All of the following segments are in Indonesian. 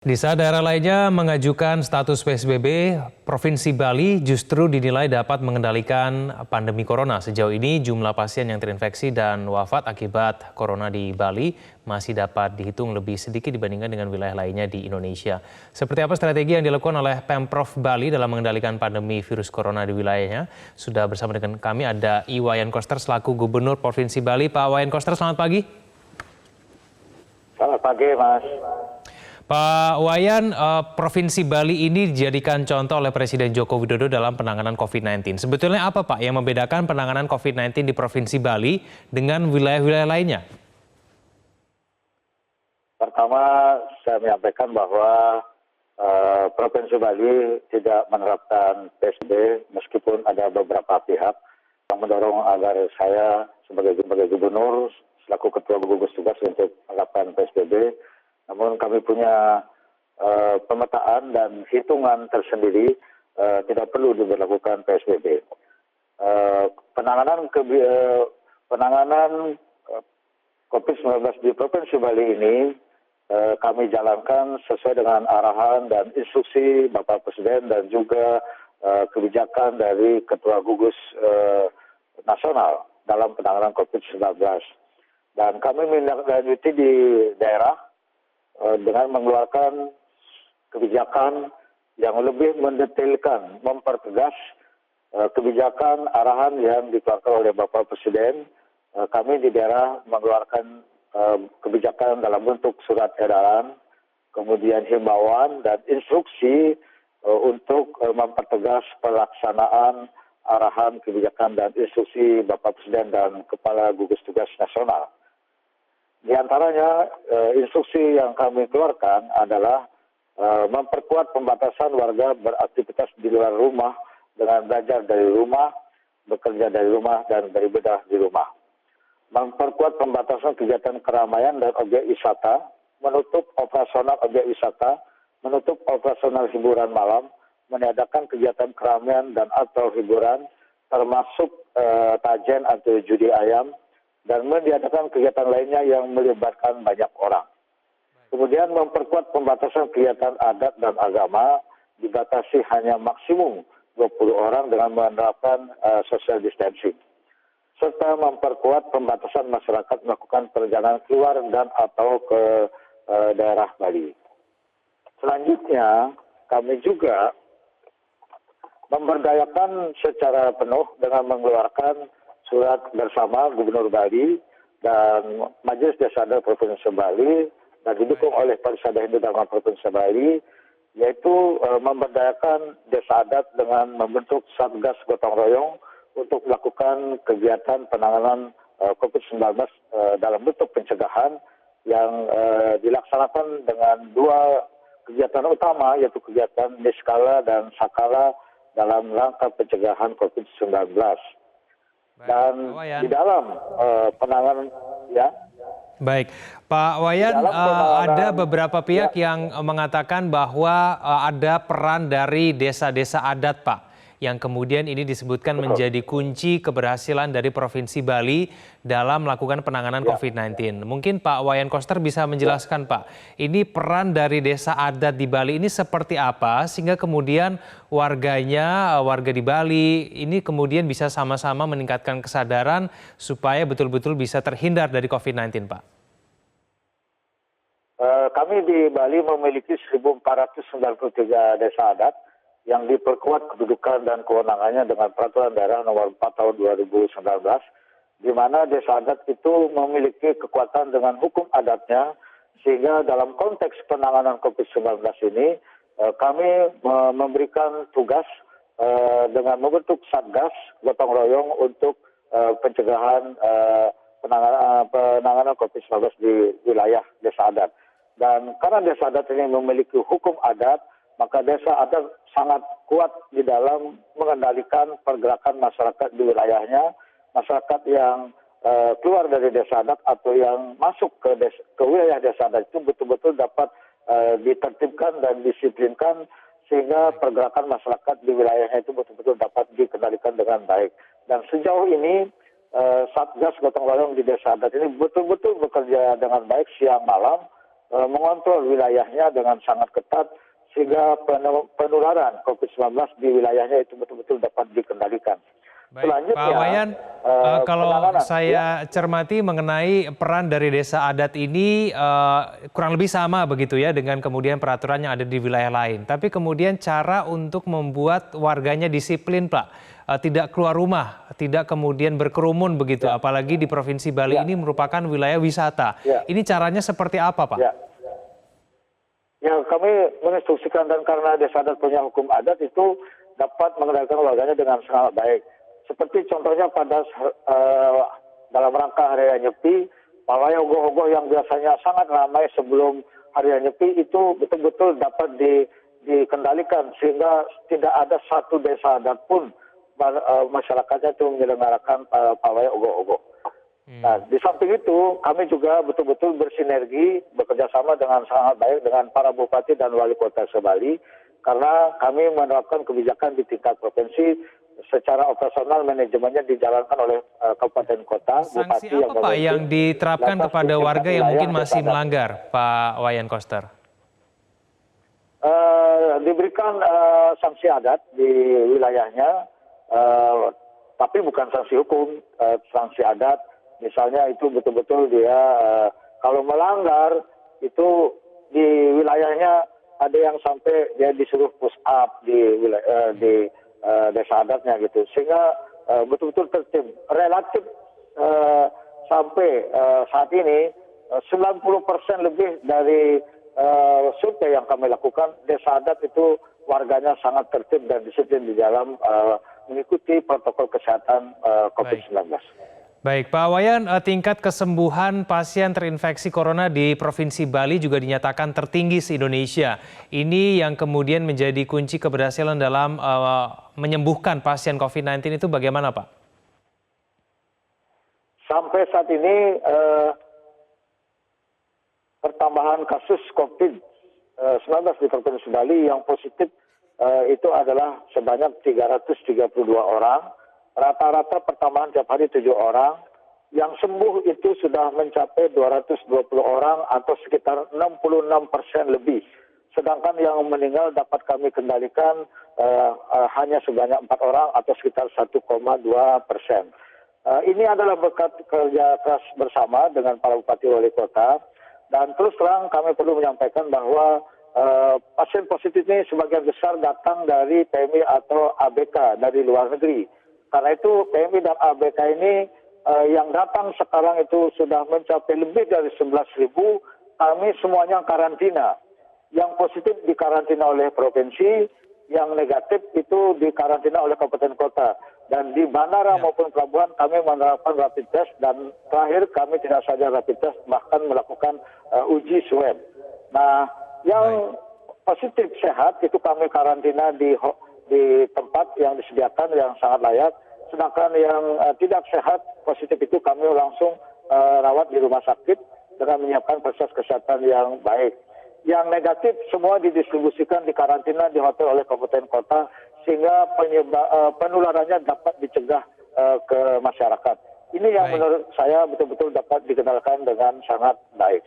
Di saat daerah lainnya mengajukan status PSBB, Provinsi Bali justru dinilai dapat mengendalikan pandemi corona. Sejauh ini jumlah pasien yang terinfeksi dan wafat akibat corona di Bali masih dapat dihitung lebih sedikit dibandingkan dengan wilayah lainnya di Indonesia. Seperti apa strategi yang dilakukan oleh Pemprov Bali dalam mengendalikan pandemi virus corona di wilayahnya? Sudah bersama dengan kami ada Iwayan Koster selaku Gubernur Provinsi Bali. Pak Wayan Koster, selamat pagi. Selamat pagi, Mas. Pak Wayan, Provinsi Bali ini dijadikan contoh oleh Presiden Joko Widodo dalam penanganan COVID-19. Sebetulnya apa Pak yang membedakan penanganan COVID-19 di Provinsi Bali dengan wilayah-wilayah lainnya? Pertama, saya menyampaikan bahwa Provinsi Bali tidak menerapkan PSBB meskipun ada beberapa pihak yang mendorong agar saya sebagai gubernur selaku ketua gugus tugas untuk menerapkan PSBB. Namun kami punya pemetaan dan hitungan tersendiri tidak perlu diberlakukan PSBB. Penanganan COVID-19 di Provinsi Bali ini kami jalankan sesuai dengan arahan dan instruksi Bapak Presiden dan juga kebijakan dari Ketua Gugus Nasional dalam penanganan COVID-19. Dan kami menindaklanjuti di daerah dengan mengeluarkan kebijakan yang lebih mendetailkan, mempertegas kebijakan arahan yang dikeluarkan oleh Bapak Presiden. Kami di daerah mengeluarkan kebijakan dalam bentuk surat edaran, kemudian himbauan dan instruksi untuk mempertegas pelaksanaan arahan kebijakan dan instruksi Bapak Presiden dan Kepala Gugus Tugas Nasional. Di antaranya instruksi yang kami keluarkan adalah memperkuat pembatasan warga beraktivitas di luar rumah dengan belajar dari rumah, bekerja dari rumah, dan beribadah di rumah. Memperkuat pembatasan kegiatan keramaian dan objek wisata, menutup operasional objek wisata, menutup operasional hiburan malam, meniadakan kegiatan keramaian dan atau hiburan, termasuk tajen atau judi ayam, dan meniadakan kegiatan lainnya yang melibatkan banyak orang. Kemudian memperkuat pembatasan kegiatan adat dan agama, dibatasi hanya maksimum 20 orang dengan menerapkan social distancing. Serta memperkuat pembatasan masyarakat melakukan perjalanan keluar dan atau ke daerah Bali. Selanjutnya, kami juga memberdayakan secara penuh dengan mengeluarkan surat bersama Gubernur Bali dan Majelis Desa Adat Provinsi Bali dan didukung oleh Parisada Hindu Dharma Provinsi Bali, yaitu memberdayakan desa adat dengan membentuk Satgas Gotong Royong untuk melakukan kegiatan penanganan COVID-19 dalam bentuk pencegahan yang dilaksanakan dengan dua kegiatan utama, yaitu kegiatan niskala dan sakala dalam rangka pencegahan COVID-19. Dan di dalam penanganan, ya. Baik, Pak Wayan, ada beberapa pihak yang mengatakan bahwa ada peran dari desa-desa adat, Pak, yang kemudian ini disebutkan menjadi kunci keberhasilan dari Provinsi Bali dalam melakukan penanganan COVID-19. Mungkin Pak Wayan Koster bisa menjelaskan, Pak, ini peran dari desa adat di Bali ini seperti apa sehingga kemudian warga di Bali ini kemudian bisa sama-sama meningkatkan kesadaran supaya betul-betul bisa terhindar dari COVID-19, Pak. Kami di Bali memiliki 1.493 desa adat yang diperkuat kedudukan dan kewenangannya dengan Peraturan Daerah Nomor 4 Tahun 2019, di mana desa adat itu memiliki kekuatan dengan hukum adatnya, sehingga dalam konteks penanganan COVID-19 ini, kami memberikan tugas dengan membentuk Satgas Gotong Royong untuk pencegahan penanganan COVID-19 di wilayah desa adat. Dan karena desa adat ini memiliki hukum adat, maka desa adat sangat kuat di dalam mengendalikan pergerakan masyarakat di wilayahnya. Masyarakat yang keluar dari desa adat atau yang masuk ke wilayah desa adat itu betul-betul dapat ditertibkan dan disiplinkan sehingga pergerakan masyarakat di wilayahnya itu betul-betul dapat dikendalikan dengan baik. Dan sejauh ini Satgas Gotong Royong di desa adat ini betul-betul bekerja dengan baik siang malam mengontrol wilayahnya dengan sangat ketat sehingga penularan COVID-19 di wilayahnya itu betul-betul dapat dikendalikan. Baik, Pak Wayan, kalau penanganan, saya cermati mengenai peran dari desa adat ini kurang lebih sama begitu ya dengan kemudian peraturan yang ada di wilayah lain. Tapi kemudian cara untuk membuat warganya disiplin, Pak, tidak keluar rumah, tidak kemudian berkerumun begitu, apalagi di Provinsi Bali ini merupakan wilayah wisata. Ini caranya seperti apa, Pak? Ya, kami menginstruksikan dan karena desa adat punya hukum adat itu dapat mengendalikan warganya dengan sangat baik. Seperti contohnya pada dalam rangka Hari Raya Nyepi, pawai ogoh-ogoh yang biasanya sangat ramai sebelum Hari Raya Nyepi itu betul-betul dapat dikendalikan sehingga tidak ada satu desa adat pun masyarakatnya itu menyelenggarakan pawai ogoh-ogoh. Nah, di samping itu kami juga betul-betul bersinergi bekerjasama dengan sangat baik dengan para bupati dan wali kota se-Bali karena kami menerapkan kebijakan di tingkat provinsi secara operasional manajemennya dijalankan oleh kabupaten kota, Sanksi bupati apa, Pak, yang diterapkan kepada warga yang mungkin masih melanggar, Pak Wayan Koster? Diberikan sanksi adat di wilayahnya, tapi bukan sanksi hukum, sanksi adat. Misalnya itu betul-betul dia kalau melanggar itu di wilayahnya ada yang sampai dia disuruh push up di desa adatnya gitu, sehingga betul-betul tertib. Relatif sampai saat ini 90% lebih dari survei yang kami lakukan, desa adat itu warganya sangat tertib dan disiplin di dalam mengikuti protokol kesehatan COVID-19. Baik, Pak Wayan, tingkat kesembuhan pasien terinfeksi corona di Provinsi Bali juga dinyatakan tertinggi se-Indonesia. Ini yang kemudian menjadi kunci keberhasilan dalam menyembuhkan pasien COVID-19 itu bagaimana, Pak? Sampai saat ini pertambahan kasus COVID-19 di Provinsi Bali yang positif itu adalah sebanyak 332 orang. Rata-rata pertambahan tiap hari 7 orang, yang sembuh itu sudah mencapai 220 orang atau sekitar 66% lebih. Sedangkan yang meninggal dapat kami kendalikan hanya sebanyak 4 orang atau sekitar 1,2%. Ini adalah berkat kerja keras bersama dengan para bupati wali kota, dan terus terang kami perlu menyampaikan bahwa pasien positif ini sebagian besar datang dari PMI atau ABK dari luar negeri. Karena itu PMI dan ABK ini yang datang sekarang itu sudah mencapai lebih dari 11.000, kami semuanya karantina. Yang positif dikarantina oleh provinsi, yang negatif itu dikarantina oleh kabupaten kota. Dan di bandara maupun pelabuhan kami menerapkan rapid test, dan terakhir kami tidak saja rapid test, bahkan melakukan uji swab. Nah, yang positif sehat itu kami karantina di tempat yang disediakan yang sangat layak, sedangkan yang tidak sehat positif itu kami langsung rawat di rumah sakit dengan menyiapkan fasilitas kesehatan yang baik. Yang negatif semua didistribusikan di karantina di hotel oleh kabupaten kota sehingga penularannya dapat dicegah ke masyarakat. Ini yang menurut saya betul-betul dapat dikendalikan dengan sangat baik.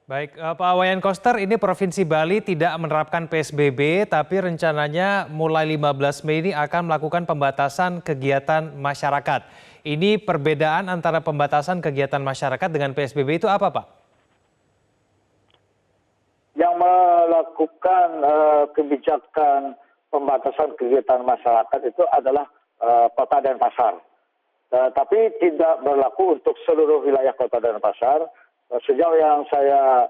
Baik, Pak Wayan Koster, ini Provinsi Bali tidak menerapkan PSBB, tapi rencananya mulai 15 Mei ini akan melakukan pembatasan kegiatan masyarakat. Ini perbedaan antara pembatasan kegiatan masyarakat dengan PSBB itu apa, Pak? Yang melakukan kebijakan pembatasan kegiatan masyarakat itu adalah kota dan pasar. Tapi tidak berlaku untuk seluruh wilayah kota dan pasar. Sejauh yang saya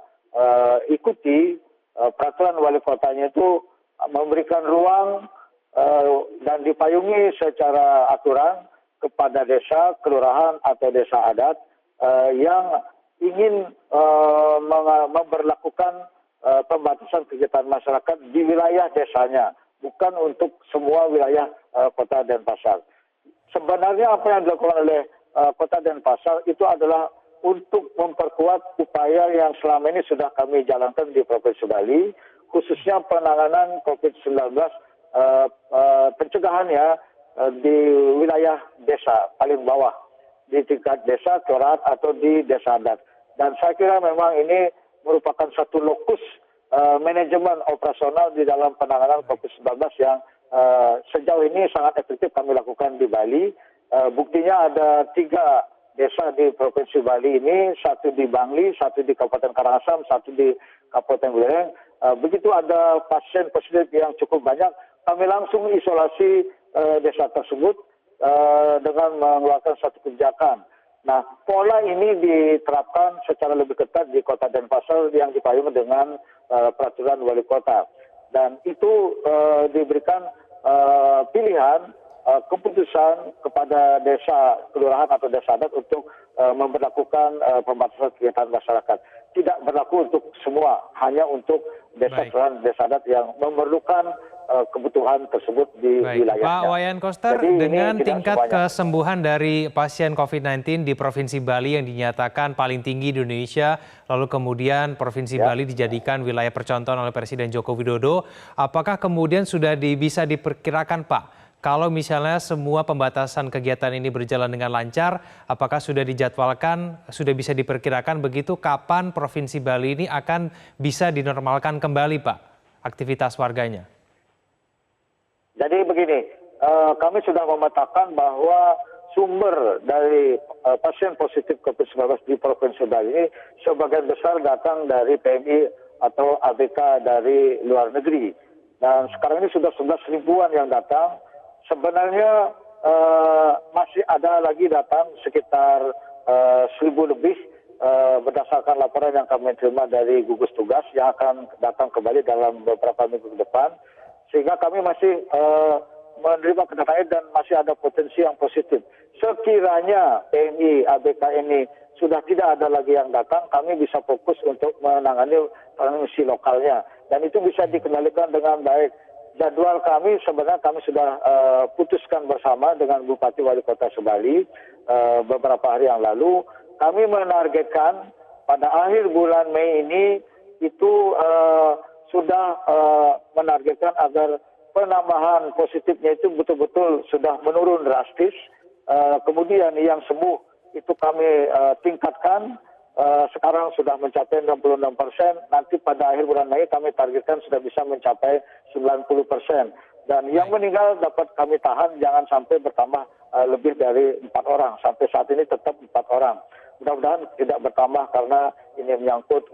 ikuti, peraturan wali kotanya itu memberikan ruang dan dipayungi secara aturan kepada desa, kelurahan atau desa adat yang ingin memberlakukan pembatasan kegiatan masyarakat di wilayah desanya, bukan untuk semua wilayah kota dan pasar. Sebenarnya apa yang dilakukan oleh kota dan pasar itu adalah untuk memperkuat upaya yang selama ini sudah kami jalankan di Provinsi Bali, khususnya penanganan COVID-19, pencegahannya di wilayah desa paling bawah, di tingkat desa, kelurahan atau di desa adat. Dan saya kira memang ini merupakan satu lokus manajemen operasional di dalam penanganan COVID-19 yang sejauh ini sangat efektif kami lakukan di Bali. Buktinya ada 3 desa di Provinsi Bali ini, 1 di Bangli, 1 di Kabupaten Karangasem, 1 di Kabupaten Buleleng. Begitu ada pasien positif yang cukup banyak, kami langsung isolasi desa tersebut dengan mengeluarkan satu kebijakan. Nah, pola ini diterapkan secara lebih ketat di Kota Denpasar yang dipayungi dengan peraturan wali kota. Dan itu diberikan pilihan keputusan kepada desa, kelurahan atau desa adat untuk memberlakukan pembatasan kegiatan masyarakat. Tidak berlaku untuk semua, hanya untuk desa kelurahan, desa adat yang memerlukan kebutuhan tersebut di wilayahnya. Pak Wayan Koster, dengan tingkat kesembuhan dari pasien COVID-19 di Provinsi Bali yang dinyatakan paling tinggi di Indonesia, lalu kemudian Provinsi Bali dijadikan wilayah percontohan oleh Presiden Joko Widodo, apakah kemudian sudah bisa diperkirakan Pak, kalau misalnya semua pembatasan kegiatan ini berjalan dengan lancar, apakah sudah dijadwalkan, sudah bisa diperkirakan begitu kapan Provinsi Bali ini akan bisa dinormalkan kembali Pak, aktivitas warganya? Jadi begini, kami sudah memetakan bahwa sumber dari pasien positif COVID-19 di Provinsi Bali ini sebagian besar datang dari PMI atau ABK dari luar negeri. Dan sekarang ini sudah 11 ribuan yang datang. Sebenarnya masih ada lagi datang sekitar 1.000 lebih berdasarkan laporan yang kami terima dari gugus tugas yang akan datang kembali dalam beberapa minggu ke depan. Sehingga kami masih menerima kedatangan dan masih ada potensi yang positif. Sekiranya PMI, ABK ini sudah tidak ada lagi yang datang, kami bisa fokus untuk menangani transmisi lokalnya. Dan itu bisa dikendalikan dengan baik. Jadwal kami sebenarnya kami sudah putuskan bersama dengan Bupati Wali Kota Sebali beberapa hari yang lalu. Kami menargetkan pada akhir bulan Mei ini itu sudah menargetkan agar penambahan positifnya itu betul-betul sudah menurun drastis. Kemudian yang sembuh itu kami tingkatkan, sekarang sudah mencapai 66%. Nanti pada akhir bulan Mei kami targetkan sudah bisa mencapai 90%. Dan yang meninggal dapat kami tahan jangan sampai bertambah lebih dari 4 orang. Sampai saat ini tetap 4 orang. Mudah-mudahan tidak bertambah karena ini menyangkut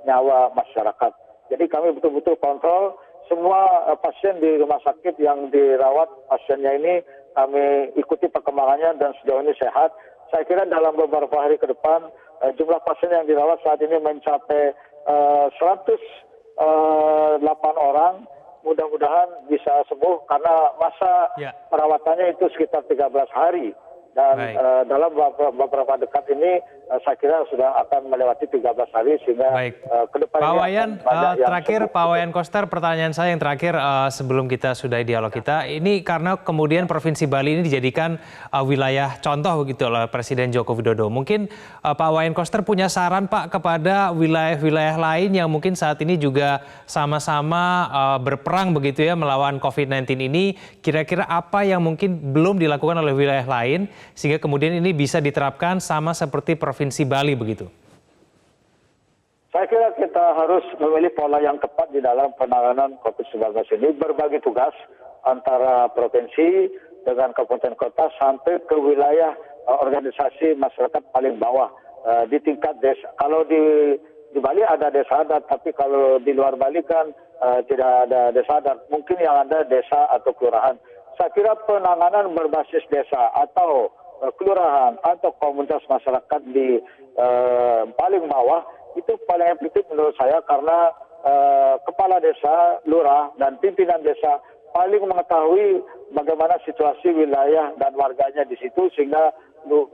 nyawa masyarakat. Jadi kami betul-betul kontrol semua pasien di rumah sakit yang dirawat, pasiennya ini kami ikuti perkembangannya dan sejauh ini sehat. Saya kira dalam beberapa hari ke depan jumlah pasien yang dirawat saat ini mencapai 108 orang. Mudah-mudahan bisa sembuh karena masa perawatannya itu sekitar 13 hari. Dan dalam beberapa dekat ini saya kira sudah akan melewati 13 hari sehingga ke depannya. Pak Wayan, terakhir Pak Wayan Koster, pertanyaan saya yang terakhir sebelum kita sudahi dialog kita. Ini karena kemudian Provinsi Bali ini dijadikan wilayah contoh begitu oleh Presiden Joko Widodo. Mungkin Pak Wayan Koster punya saran Pak kepada wilayah-wilayah lain yang mungkin saat ini juga sama-sama berperang begitu ya melawan COVID-19 ini. Kira-kira apa yang mungkin belum dilakukan oleh wilayah lain sehingga kemudian ini bisa diterapkan sama seperti Provinsi Bali begitu? Saya kira kita harus memilih pola yang tepat di dalam penanganan COVID-19 ini, berbagi tugas antara provinsi dengan kabupaten kota sampai ke wilayah organisasi masyarakat paling bawah di tingkat desa. Kalau di Bali ada desa adat, tapi kalau di luar Bali kan tidak ada desa adat. Mungkin yang ada desa atau kelurahan. Saya kira penanganan berbasis desa atau kelurahan atau komunitas masyarakat di paling bawah itu paling efektif menurut saya karena kepala desa, lurah, dan pimpinan desa paling mengetahui bagaimana situasi wilayah dan warganya di situ sehingga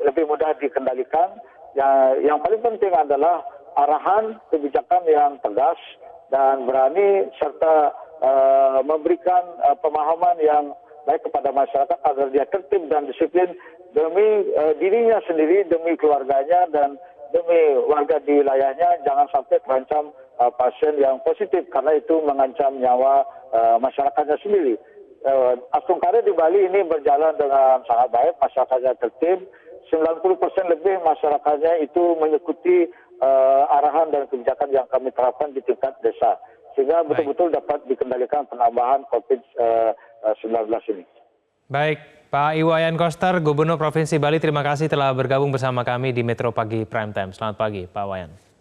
lebih mudah dikendalikan. Yang paling penting adalah arahan kebijakan yang tegas dan berani serta memberikan pemahaman yang baik kepada masyarakat agar dia tertib dan disiplin demi dirinya sendiri, demi keluarganya, dan demi warga di wilayahnya. Jangan sampai terancam pasien yang positif karena itu mengancam nyawa masyarakatnya sendiri. Asungkare di Bali ini berjalan dengan sangat baik, masyarakatnya tertib. 90% lebih masyarakatnya itu mengikuti arahan dan kebijakan yang kami terapkan di tingkat desa, sehingga betul-betul dapat dikendalikan penambahan COVID-19 ini. Baik, Pak Iwayan Koster, Gubernur Provinsi Bali, terima kasih telah bergabung bersama kami di Metro Pagi Prime Time. Selamat pagi, Pak Wayan.